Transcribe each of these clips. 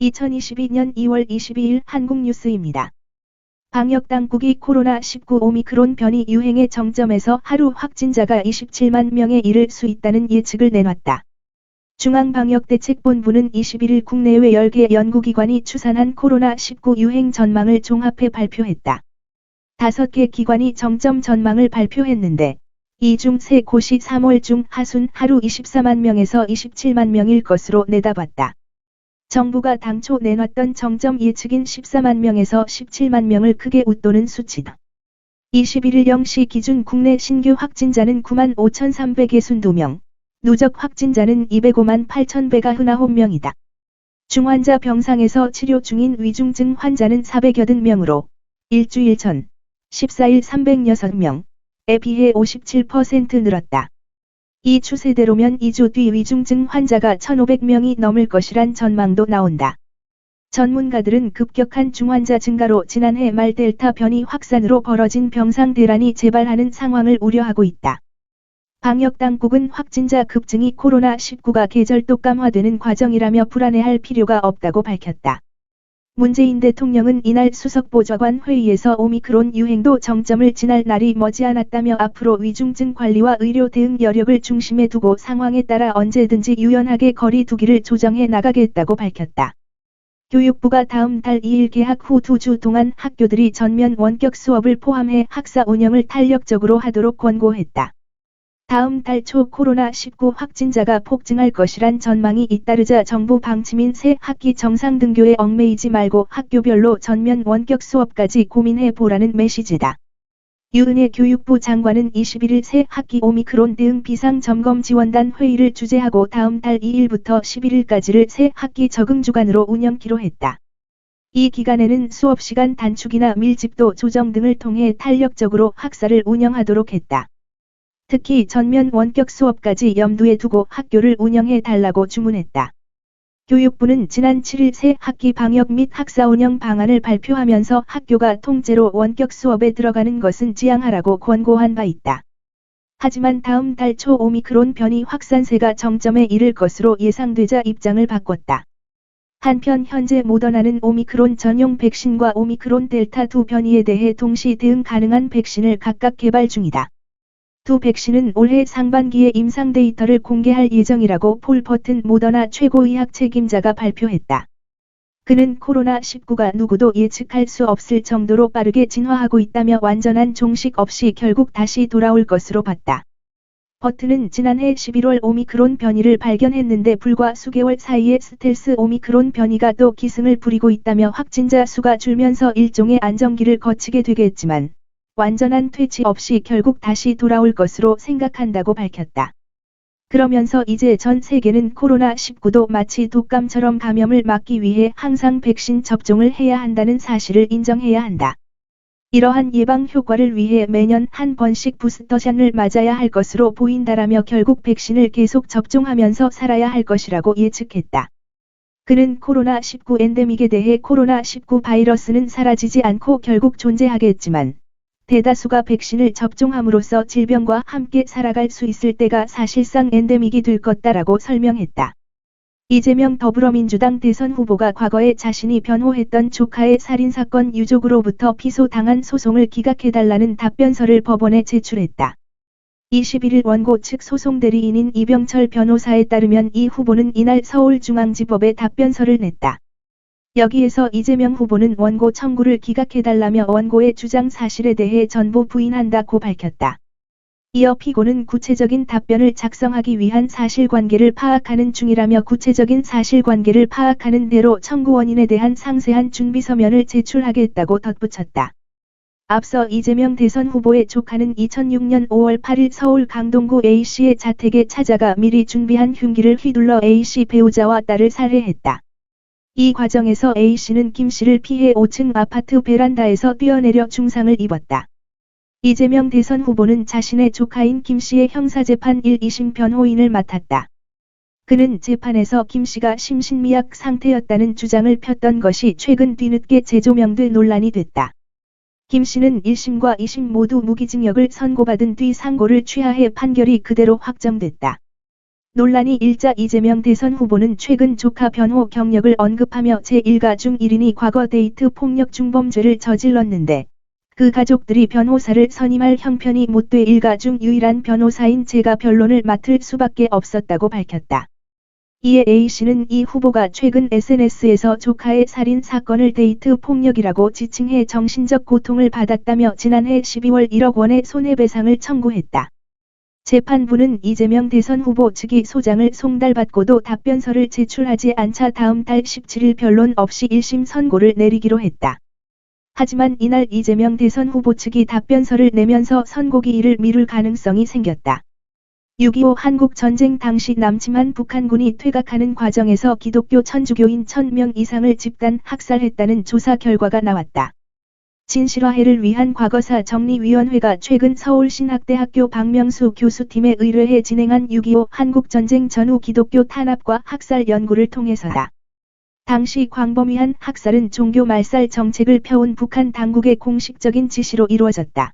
2022년 2월 22일 한국뉴스입니다. 방역당국이 코로나19 오미크론 변이 유행의 정점에서 하루 확진자가 27만 명에 이를 수 있다는 예측을 내놨다. 중앙방역대책본부는 21일 국내외 10개 연구기관이 추산한 코로나19 유행 전망을 종합해 발표했다. 5개 기관이 정점 전망을 발표했는데 이 중 3곳이 3월 중 하순 하루 24만 명에서 27만 명일 것으로 내다봤다. 정부가 당초 내놨던 정점 예측인 14만 명에서 17만 명을 크게 웃도는 수치다. 21일 0시 기준 국내 신규 확진자는 9만 5,362명, 누적 확진자는 205만 8,199명이다. 중환자 병상에서 치료 중인 위중증 환자는 480명으로 일주일 전 14일 306명에 비해 57% 늘었다. 이 추세대로면 2주 뒤 위중증 환자가 1,500명이 넘을 것이란 전망도 나온다. 전문가들은 급격한 중환자 증가로 지난해 말 델타 변이 확산으로 벌어진 병상 대란이 재발하는 상황을 우려하고 있다. 방역당국은 확진자 급증이 코로나19가 계절 독감화되는 과정이라며 불안해할 필요가 없다고 밝혔다. 문재인 대통령은 이날 수석보좌관 회의에서 오미크론 유행도 정점을 지날 날이 머지않았다며 앞으로 위중증 관리와 의료 대응 여력을 중심에 두고 상황에 따라 언제든지 유연하게 거리 두기를 조정해 나가겠다고 밝혔다. 교육부가 다음 달 2일 개학 후 2주 동안 학교들이 전면 원격 수업을 포함해 학사 운영을 탄력적으로 하도록 권고했다. 다음 달 초 코로나19 확진자가 폭증할 것이란 전망이 잇따르자 정부 방침인 새 학기 정상 등교에 얽매이지 말고 학교별로 전면 원격 수업까지 고민해 보라는 메시지다. 유은혜 교육부 장관은 21일 새 학기 오미크론 대응 비상점검 지원단 회의를 주재하고 다음 달 2일부터 11일까지를 새 학기 적응 주간으로 운영키로 했다. 이 기간에는 수업시간 단축이나 밀집도 조정 등을 통해 탄력적으로 학사를 운영하도록 했다. 특히 전면 원격 수업까지 염두에 두고 학교를 운영해 달라고 주문했다. 교육부는 지난 7일 새 학기 방역 및 학사 운영 방안을 발표하면서 학교가 통째로 원격 수업에 들어가는 것은 지양하라고 권고한 바 있다. 하지만 다음 달 초 오미크론 변이 확산세가 정점에 이를 것으로 예상되자 입장을 바꿨다. 한편 현재 모더나는 오미크론 전용 백신과 오미크론 델타 두 변이에 대해 동시 대응 가능한 백신을 각각 개발 중이다. 두 백신은 올해 상반기에 임상 데이터를 공개할 예정이라고 폴 버튼 모더나 최고의학 책임자가 발표했다. 그는 코로나19가 누구도 예측할 수 없을 정도로 빠르게 진화하고 있다며 완전한 종식 없이 결국 다시 돌아올 것으로 봤다. 버튼은 지난해 11월 오미크론 변이를 발견했는데 불과 수개월 사이에 스텔스 오미크론 변이가 또 기승을 부리고 있다며 확진자 수가 줄면서 일종의 안정기를 거치게 되겠지만 완전한 퇴치 없이 결국 다시 돌아올 것으로 생각한다고 밝혔다. 그러면서 이제 전 세계는 코로나19도 마치 독감처럼 감염을 막기 위해 항상 백신 접종을 해야 한다는 사실을 인정해야 한다. 이러한 예방 효과를 위해 매년 한 번씩 부스터샷을 맞아야 할 것으로 보인다라며 결국 백신을 계속 접종하면서 살아야 할 것이라고 예측했다. 그는 코로나19 엔데믹에 대해 코로나19 바이러스는 사라지지 않고 결국 존재하겠지만 대다수가 백신을 접종함으로써 질병과 함께 살아갈 수 있을 때가 사실상 엔데믹이 될 것다라고 설명했다. 이재명 더불어민주당 대선 후보가 과거에 자신이 변호했던 조카의 살인사건 유족으로부터 피소당한 소송을 기각해달라는 답변서를 법원에 제출했다. 21일 원고 측 소송 대리인인 이병철 변호사에 따르면 이 후보는 이날 서울중앙지법에 답변서를 냈다. 여기에서 이재명 후보는 원고 청구를 기각해달라며 원고의 주장 사실에 대해 전부 부인한다고 밝혔다. 이어 피고는 구체적인 답변을 작성하기 위한 사실관계를 파악하는 중이라며 구체적인 사실관계를 파악하는 대로 청구 원인에 대한 상세한 준비서면을 제출하겠다고 덧붙였다. 앞서 이재명 대선 후보의 조카는 2006년 5월 8일 서울 강동구 A씨의 자택에 찾아가 미리 준비한 흉기를 휘둘러 A씨 배우자와 딸을 살해했다. 이 과정에서 A씨는 김씨를 피해 5층 아파트 베란다에서 뛰어내려 중상을 입었다. 이재명 대선 후보는 자신의 조카인 김씨의 형사재판 1, 2심 변호인을 맡았다. 그는 재판에서 김씨가 심신미약 상태였다는 주장을 폈던 것이 최근 뒤늦게 재조명돼 논란이 됐다. 김씨는 1심과 2심 모두 무기징역을 선고받은 뒤 상고를 취하해 판결이 그대로 확정됐다. 논란이 일자 이재명 대선 후보는 최근 조카 변호 경력을 언급하며 제1가 중 1인이 과거 데이트 폭력 중범죄를 저질렀는데 그 가족들이 변호사를 선임할 형편이 못 돼 일가 중 유일한 변호사인 제가 변론을 맡을 수밖에 없었다고 밝혔다. 이에 A씨는 이 후보가 최근 SNS에서 조카의 살인 사건을 데이트 폭력이라고 지칭해 정신적 고통을 받았다며 지난해 12월 1억 원의 손해배상을 청구했다. 재판부는 이재명 대선 후보 측이 소장을 송달받고도 답변서를 제출하지 않자 다음 달 17일 변론 없이 1심 선고를 내리기로 했다. 하지만 이날 이재명 대선 후보 측이 답변서를 내면서 선고기일을 미룰 가능성이 생겼다. 6.25 한국전쟁 당시 남침한 북한군이 퇴각하는 과정에서 기독교 천주교인 1000명 이상을 집단 학살했다는 조사 결과가 나왔다. 진실화해를 위한 과거사 정리위원회가 최근 서울신학대학교 박명수 교수팀에 의뢰해 진행한 6.25 한국전쟁 전후 기독교 탄압과 학살 연구를 통해서다. 당시 광범위한 학살은 종교 말살 정책을 펴온 북한 당국의 공식적인 지시로 이루어졌다.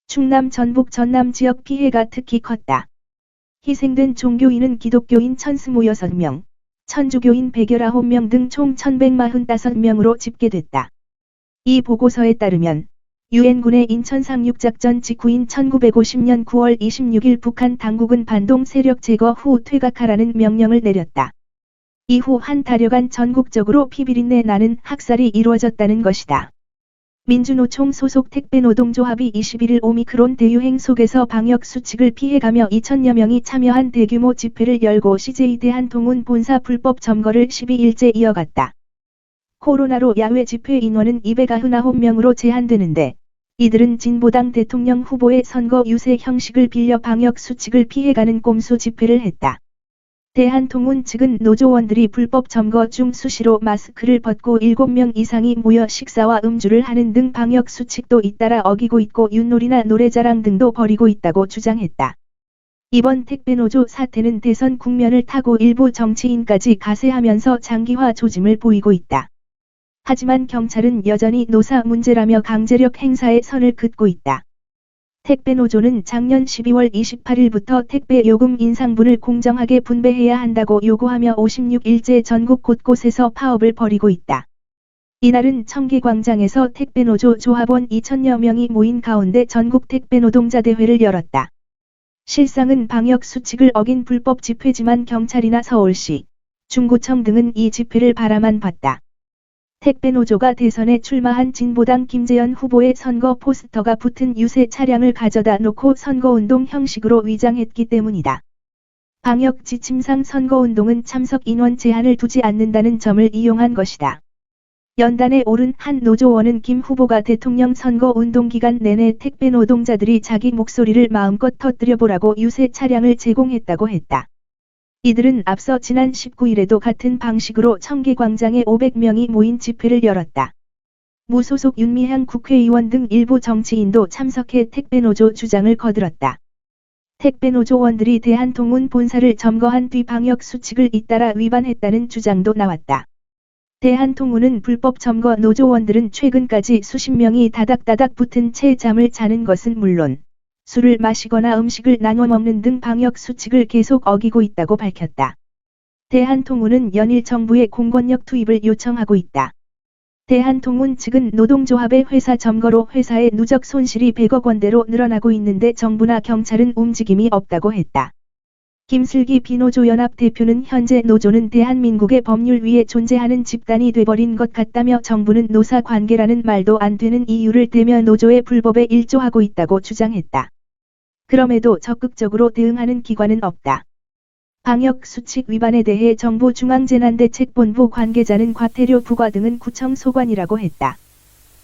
충남 전북 전남 지역 피해가 특히 컸다. 희생된 종교인은 기독교인 1026명, 천주교인 119명 등 총 1145명으로 집계됐다. 이 보고서에 따르면 유엔군의 인천 상륙작전 직후인 1950년 9월 26일 북한 당국은 반동 세력 제거 후 퇴각하라는 명령을 내렸다. 이후 한 달여간 전국적으로 피비린내 나는 학살이 이루어졌다는 것이다. 민주노총 소속 택배노동조합이 21일 오미크론 대유행 속에서 방역수칙을 피해가며 2천여 명이 참여한 대규모 집회를 열고 CJ 대한통운 본사 불법 점거를 12일째 이어갔다. 코로나로 야외 집회 인원은 299명으로 제한되는데 이들은 진보당 대통령 후보의 선거 유세 형식을 빌려 방역수칙을 피해가는 꼼수 집회를 했다. 대한통운 측은 노조원들이 불법 점거 중 수시로 마스크를 벗고 7명 이상이 모여 식사와 음주를 하는 등 방역수칙도 잇따라 어기고 있고 윷놀이나 노래자랑 등도 벌이고 있다고 주장했다. 이번 택배노조 사태는 대선 국면을 타고 일부 정치인까지 가세하면서 장기화 조짐을 보이고 있다. 하지만 경찰은 여전히 노사 문제라며 강제력 행사에 선을 긋고 있다. 택배노조는 작년 12월 28일부터 택배 요금 인상분을 공정하게 분배해야 한다고 요구하며 56일째 전국 곳곳에서 파업을 벌이고 있다. 이날은 청계광장에서 택배노조 조합원 2천여 명이 모인 가운데 전국 택배노동자대회를 열었다. 실상은 방역수칙을 어긴 불법 집회지만 경찰이나 서울시, 중구청 등은 이 집회를 바라만 봤다. 택배노조가 대선에 출마한 진보당 김재현 후보의 선거 포스터가 붙은 유세 차량을 가져다 놓고 선거운동 형식으로 위장했기 때문이다. 방역 지침상 선거운동은 참석 인원 제한을 두지 않는다는 점을 이용한 것이다. 연단에 오른 한 노조원은 김 후보가 대통령 선거운동 기간 내내 택배 노동자들이 자기 목소리를 마음껏 터뜨려보라고 유세 차량을 제공했다고 했다. 이들은 앞서 지난 19일에도 같은 방식으로 청계광장에 500명이 모인 집회를 열었다. 무소속 윤미향 국회의원 등 일부 정치인도 참석해 택배노조 주장을 거들었다. 택배노조원들이 대한통운 본사를 점거한 뒤 방역수칙을 잇따라 위반했다는 주장도 나왔다. 대한통운은 불법 점거 노조원들은 최근까지 수십 명이 다닥다닥 붙은 채 잠을 자는 것은 물론 술을 마시거나 음식을 나눠 먹는 등 방역수칙을 계속 어기고 있다고 밝혔다. 대한통운은 연일 정부의 공권력 투입을 요청하고 있다. 대한통운 측은 노동조합의 회사 점거로 회사의 누적 손실이 100억 원대로 늘어나고 있는데 정부나 경찰은 움직임이 없다고 했다. 김슬기 비노조연합 대표는 현재 노조는 대한민국의 법률 위에 존재하는 집단이 돼버린 것 같다며 정부는 노사 관계라는 말도 안 되는 이유를 대며 노조의 불법에 일조하고 있다고 주장했다. 그럼에도 적극적으로 대응하는 기관은 없다. 방역수칙 위반에 대해 정부 중앙재난대책본부 관계자는 과태료 부과 등은 구청 소관이라고 했다.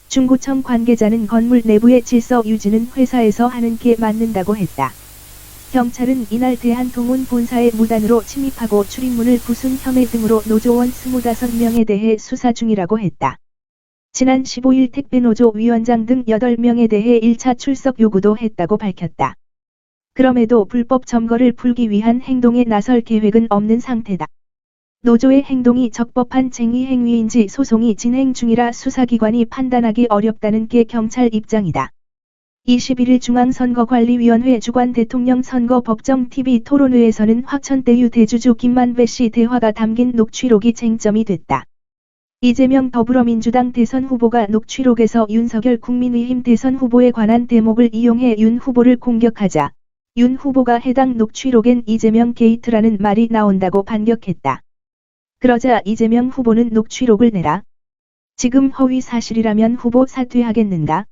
중구청 관계자는 건물 내부의 질서 유지는 회사에서 하는 게 맞는다고 했다. 경찰은 이날 대한통운 본사에 무단으로 침입하고 출입문을 부순 혐의 등으로 노조원 25명에 대해 수사 중이라고 했다. 지난 15일 택배노조 위원장 등 8명에 대해 1차 출석 요구도 했다고 밝혔다. 그럼에도 불법 점거를 풀기 위한 행동에 나설 계획은 없는 상태다. 노조의 행동이 적법한 쟁의 행위인지 소송이 진행 중이라 수사기관이 판단하기 어렵다는 게 경찰 입장이다. 21일 중앙선거관리위원회 주관 대통령 선거법정 TV 토론회에서는 화천대유 대주주 김만배 씨 대화가 담긴 녹취록이 쟁점이 됐다. 이재명 더불어민주당 대선 후보가 녹취록에서 윤석열 국민의힘 대선 후보에 관한 대목을 이용해 윤 후보를 공격하자 윤 후보가 해당 녹취록엔 이재명 게이트라는 말이 나온다고 반격했다. 그러자 이재명 후보는 녹취록을 내라. 지금 허위 사실이라면 후보 사퇴하겠는가?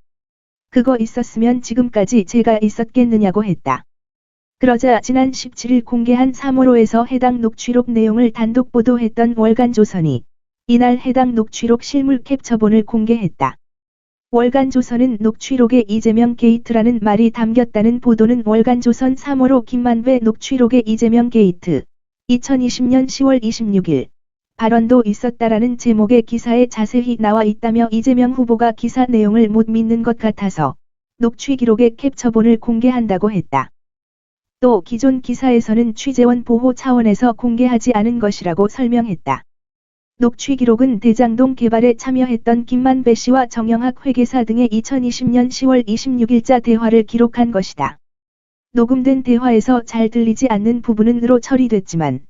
그거 있었으면 지금까지 제가 있었겠느냐고 했다. 그러자 지난 17일 공개한 3호로에서 해당 녹취록 내용을 단독 보도했던 월간조선이 이날 해당 녹취록 실물 캡처본을 공개했다. 월간조선은 녹취록에 이재명 게이트라는 말이 담겼다는 보도는 월간조선 3호로 김만배 녹취록에 이재명 게이트 2020년 10월 26일 발언도 있었다라는 제목의 기사에 자세히 나와 있다며 이재명 후보가 기사 내용을 못 믿는 것 같아서 녹취 기록의 캡처본을 공개한다고 했다. 또 기존 기사에서는 취재원 보호 차원에서 공개하지 않은 것이라고 설명했다. 녹취 기록은 대장동 개발에 참여했던 김만배 씨와 정영학 회계사 등의 2020년 10월 26일자 대화를 기록한 것이다. 녹음된 대화에서 잘 들리지 않는 부분은,으로 처리됐지만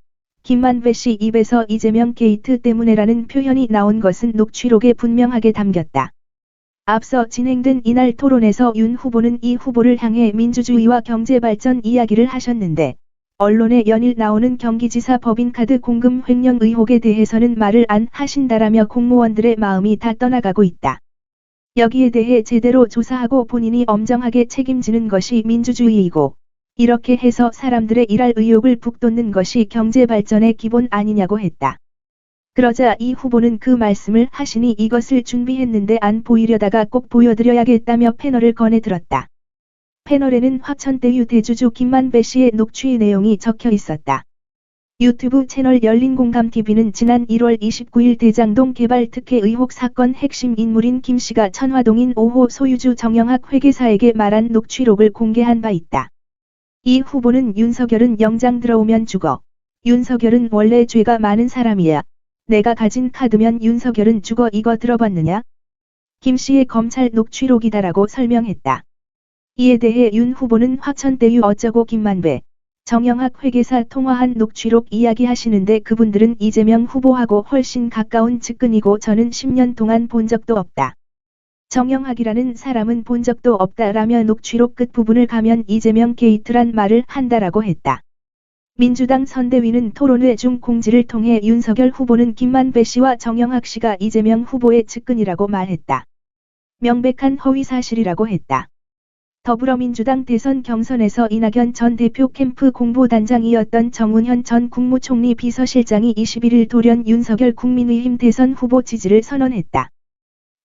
김만배 씨 입에서 이재명 게이트 때문에라는 표현이 나온 것은 녹취록에 분명하게 담겼다. 앞서 진행된 이날 토론에서 윤 후보는 이 후보를 향해 민주주의와 경제발전 이야기를 하셨는데 언론에 연일 나오는 경기지사 법인카드 공금 횡령 의혹에 대해서는 말을 안 하신다라며 공무원들의 마음이 다 떠나가고 있다. 여기에 대해 제대로 조사하고 본인이 엄정하게 책임지는 것이 민주주의이고 이렇게 해서 사람들의 일할 의욕을 북돋는 것이 경제발전의 기본 아니냐고 했다. 그러자 이 후보는 그 말씀을 하시니 이것을 준비했는데 안 보이려다가 꼭 보여드려야겠다며 패널을 꺼내들었다. 패널에는 화천대유 대주주 김만배 씨의 녹취 내용이 적혀 있었다. 유튜브 채널 열린공감TV는 지난 1월 29일 대장동 개발 특혜 의혹 사건 핵심 인물인 김 씨가 천화동인 5호 소유주 정영학 회계사에게 말한 녹취록을 공개한 바 있다. 이 후보는 윤석열은 영장 들어오면 죽어. 윤석열은 원래 죄가 많은 사람이야. 내가 가진 카드면 윤석열은 죽어 이거 들어봤느냐? 김 씨의 검찰 녹취록이다라고 설명했다. 이에 대해 윤 후보는 화천대유 어쩌고 김만배, 정영학 회계사 통화한 녹취록 이야기하시는데 그분들은 이재명 후보하고 훨씬 가까운 측근이고 저는 10년 동안 본 적도 없다. 정영학이라는 사람은 본 적도 없다라며 녹취록 끝부분을 가면 이재명 게이트란 말을 한다라고 했다. 민주당 선대위는 토론회 중 공지를 통해 윤석열 후보는 김만배 씨와 정영학 씨가 이재명 후보의 측근이라고 말했다. 명백한 허위 사실이라고 했다. 더불어민주당 대선 경선에서 이낙연 전 대표 캠프 공보단장이었던 정운현 전 국무총리 비서실장이 21일 돌연 윤석열 국민의힘 대선 후보 지지를 선언했다.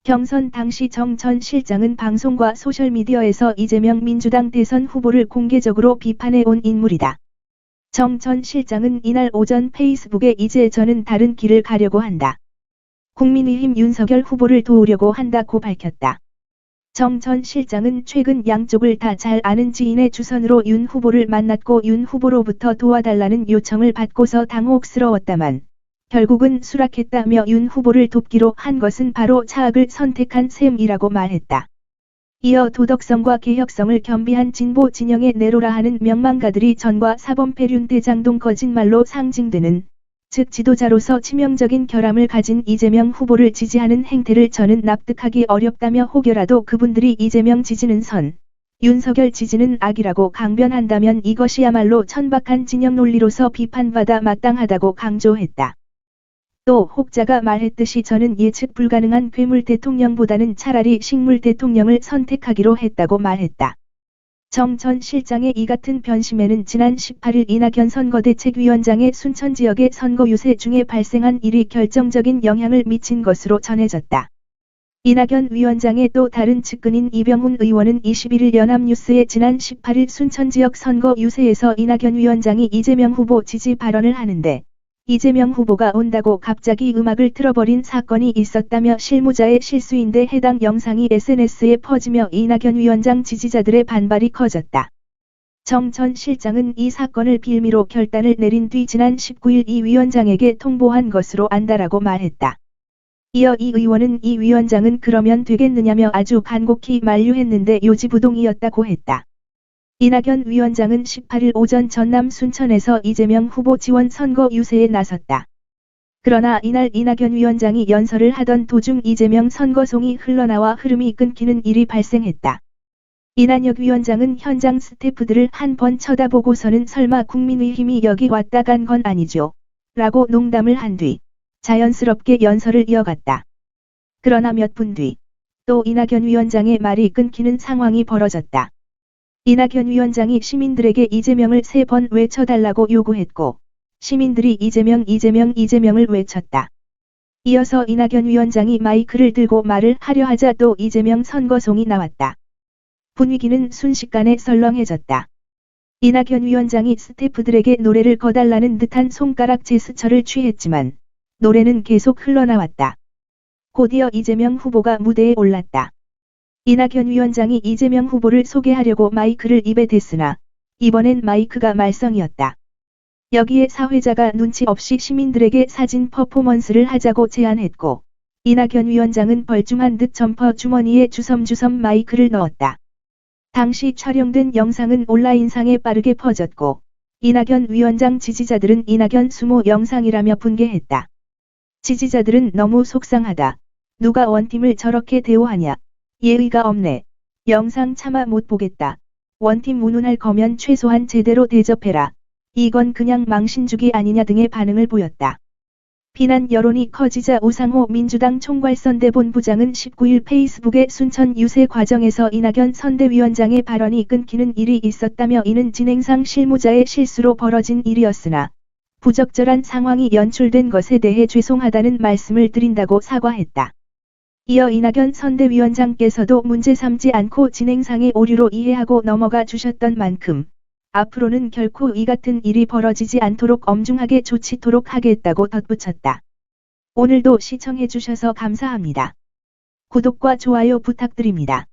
경선 당시 정 전 실장은 방송과 소셜미디어에서 이재명 민주당 대선 후보를 공개적으로 비판해 온 인물이다. 정 전 실장은 이날 오전 페이스북에 이제 저는 다른 길을 가려고 한다. 국민의힘 윤석열 후보를 도우려고 한다고 밝혔다. 정 전 실장은 최근 양쪽을 다 잘 아는 지인의 주선으로 윤 후보를 만났고 윤 후보로부터 도와달라는 요청을 받고서 당혹스러웠다만 결국은 수락했다며 윤 후보를 돕기로 한 것은 바로 차악을 선택한 셈이라고 말했다. 이어 도덕성과 개혁성을 겸비한 진보 진영의 내로라 하는 명망가들이 전과 사범패륜 대장동 거짓말로 상징되는 즉 지도자로서 치명적인 결함을 가진 이재명 후보를 지지하는 행태를 저는 납득하기 어렵다며 혹여라도 그분들이 이재명 지지는 선, 윤석열 지지는 악이라고 강변한다면 이것이야말로 천박한 진영 논리로서 비판받아 마땅하다고 강조했다. 또 혹자가 말했듯이 저는 예측 불가능한 괴물 대통령보다는 차라리 식물 대통령을 선택하기로 했다고 말했다. 정 전 실장의 이 같은 변심에는 지난 18일 이낙연 선거대책위원장의 순천 지역의 선거 유세 중에 발생한 일이 결정적인 영향을 미친 것으로 전해졌다. 이낙연 위원장의 또 다른 측근인 이병훈 의원은 21일 연합뉴스에 지난 18일 순천 지역 선거 유세에서 이낙연 위원장이 이재명 후보 지지 발언을 하는데 이재명 후보가 온다고 갑자기 음악을 틀어버린 사건이 있었다며 실무자의 실수인데 해당 영상이 SNS에 퍼지며 이낙연 위원장 지지자들의 반발이 커졌다. 정 전 실장은 이 사건을 빌미로 결단을 내린 뒤 지난 19일 이 위원장에게 통보한 것으로 안다라고 말했다. 이어 이 의원은 이 위원장은 그러면 되겠느냐며 아주 간곡히 만류했는데 요지부동이었다고 했다. 이낙연 위원장은 18일 오전 전남 순천에서 이재명 후보 지원 선거 유세에 나섰다. 그러나 이날 이낙연 위원장이 연설을 하던 도중 이재명 선거송이 흘러나와 흐름이 끊기는 일이 발생했다. 이난혁 위원장은 현장 스태프들을 한 번 쳐다보고서는 설마 국민의힘이 여기 왔다 간 건 아니죠? 라고 농담을 한 뒤 자연스럽게 연설을 이어갔다. 그러나 몇 분 뒤 또 이낙연 위원장의 말이 끊기는 상황이 벌어졌다. 이낙연 위원장이 시민들에게 이재명을 3번 외쳐달라고 요구했고 시민들이 이재명을 외쳤다. 이어서 이낙연 위원장이 마이크를 들고 말을 하려 하자 또 이재명 선거송이 나왔다. 분위기는 순식간에 설렁해졌다. 이낙연 위원장이 스태프들에게 노래를 거달라는 듯한 손가락 제스처를 취했지만 노래는 계속 흘러나왔다. 곧이어 이재명 후보가 무대에 올랐다. 이낙연 위원장이 이재명 후보를 소개하려고 마이크를 입에 댔으나 이번엔 마이크가 말썽이었다. 여기에 사회자가 눈치 없이 시민들에게 사진 퍼포먼스를 하자고 제안했고 이낙연 위원장은 벌중한 듯 점퍼 주머니에 주섬주섬 마이크를 넣었다. 당시 촬영된 영상은 온라인상에 빠르게 퍼졌고 이낙연 위원장 지지자들은 이낙연 수모 영상이라며 분개했다. 지지자들은 너무 속상하다. 누가 원팀을 저렇게 대우하냐. 예의가 없네. 영상 차마 못 보겠다. 원팀 운운할 거면 최소한 제대로 대접해라. 이건 그냥 망신주기 아니냐 등의 반응을 보였다. 비난 여론이 커지자 우상호 민주당 총괄선대본부장은 19일 페이스북에 순천 유세 과정에서 이낙연 선대위원장의 발언이 끊기는 일이 있었다며 이는 진행상 실무자의 실수로 벌어진 일이었으나 부적절한 상황이 연출된 것에 대해 죄송하다는 말씀을 드린다고 사과했다. 이어 이낙연 선대위원장께서도 문제 삼지 않고 진행상의 오류로 이해하고 넘어가 주셨던 만큼 앞으로는 결코 이 같은 일이 벌어지지 않도록 엄중하게 조치토록 하겠다고 덧붙였다. 오늘도 시청해주셔서 감사합니다. 구독과 좋아요 부탁드립니다.